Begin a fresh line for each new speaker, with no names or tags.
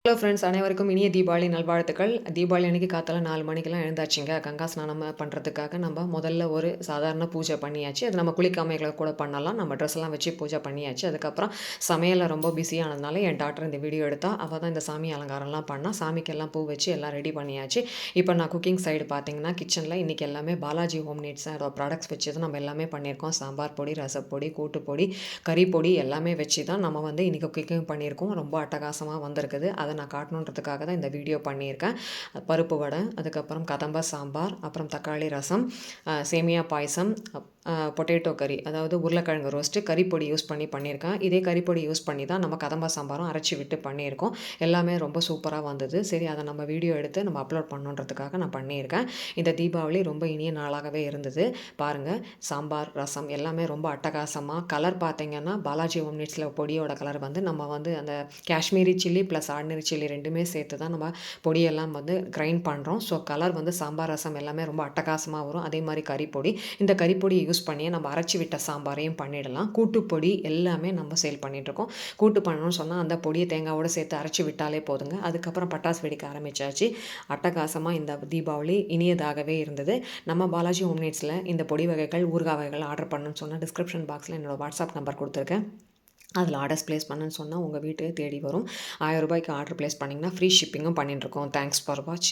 Hello friends, அனைவருக்கும் இனிய தீபாவளி நல்வாழ்த்துக்கள். தீபாவளி அன்னைக்கு காத்தால 4 மணிக்கெல்லாம் எழுந்தாச்சுங்க. கங்கா ஸ்நானம் பண்ணுறதுக்காக நம்ம முதல்ல ஒரு சாதாரண பூஜை பண்ணியாச்சு. அது நம்ம குளிக்காமைகளை கூட பண்ணலாம். நம்ம ட்ரெஸ்லாம் வச்சு பூஜை பண்ணியாச்சு. அதுக்கப்புறம் சமையலில் ரொம்ப பிஸியானதுனால என் டாக்டர் இந்த வீடியோ எடுத்தா. அவள் தான் இந்த சாமி அலங்காரம்லாம் பண்ணா. சாமிக்கெல்லாம் பூ வச்சு எல்லாம் ரெடி பண்ணியாச்சு. இப்போ நான் குக்கிங் சைடு பார்த்தீங்கன்னா கிச்சனில் இன்றைக்கி எல்லாமே பாலாஜி ஹோம் நீட்ஸ் அதோட ப்ராடக்ட்ஸ் வச்சு தான் நம்ம எல்லாமே பண்ணியிருக்கோம். சாம்பார் பொடி, ரசப்பொடி, கூட்டுப்பொடி, கறி பொடி எல்லாமே வச்சு தான் நம்ம இன்றைக்கி குக்கிங் பண்ணியிருக்கோம். ரொம்ப அட்டகாசமாக வந்திருக்குது. அதை நான் காட்டணுன்றதுக்காக தான் இந்த வீடியோ பண்ணியிருக்கேன். பருப்பு வடை, அதுக்கப்புறம் கதம்ப சாம்பார், அப்புறம் தக்காளி ரசம், சேமியா பாயசம், பொட்டேட்டோ கறி, அதாவது உருளைக்கிழங்கு ரோஸ்ட்டு, கறிப்பொடி யூஸ் பண்ணியிருக்கேன். இதே கறிப்பொடி யூஸ் பண்ணி தான் நம்ம கதம்ப சாம்பாரும் அரைச்சி விட்டு பண்ணியிருக்கோம். எல்லாமே ரொம்ப சூப்பராக வந்தது. சரி, அதை நம்ம வீடியோ எடுத்து நம்ம அப்லோட் பண்ணணுன்றதுக்காக நான் பண்ணியிருக்கேன். இந்த தீபாவளி ரொம்ப இனிய நாளாகவே இருந்தது. பாருங்கள், சாம்பார், ரசம் எல்லாமே ரொம்ப அட்டகாசமாக. கலர் பார்த்தீங்கன்னா பாலாஜி ஹோம் நீட்ஸில் பொடியோட கலர் நம்ம அந்த Kashmiri chilli plus ordinary chilli ரெண்டுமே சேர்த்து தான் நம்ம பொடியெல்லாம் கிரைண்ட் பண்ணுறோம். ஸோ கலர் சாம்பார், ரசம் எல்லாமே ரொம்ப அட்டகாசமாக வரும். அதே மாதிரி கறிப்பொடி, இந்த கறிப்பொடி யூஸ் பண்ணியே நம்ம அரைச்சி விட்ட சாம்பாரையும் பண்ணிடலாம். கூட்டுப்பொடி எல்லாமே நம்ம சேல் பண்ணிகிட்ருக்கோம். கூட்டு பண்ணணும்னு சொன்னால் அந்த பொடியை தேங்காவோடு சேர்த்து அரைச்சி விட்டாலே போதுங்க. அதுக்கப்புறம் பட்டாசு வெடிக்க ஆரம்பித்தாச்சு. அட்டகாசமாக இந்த தீபாவளி இனியதாகவே இருந்தது. நம்ம பாலாஜி ஹோம் நீட்ஸில் இந்த பொடி வகைகள், ஊறுகாய் வகைகள் ஆர்டர் பண்ணணும்னு சொன்னால் டிஸ்கிரிப்ஷன் பாக்ஸில் என்னோடய வாட்ஸ்அப் நம்பர் கொடுத்துருக்கேன். அதில் ஆர்டர்ஸ் ப்ளேஸ் பண்ணுன்னு சொன்னால் உங்கள் வீட்டுக்கு தேடி வரும். ரூ. 1000 ஆர்டர் ப்ளேஸ் பண்ணிங்கன்னா ஃப்ரீ ஷிப்பிங்கும் பண்ணிட்டுருக்கோம். தேங்க்ஸ் ஃபார் வாட்சிங்.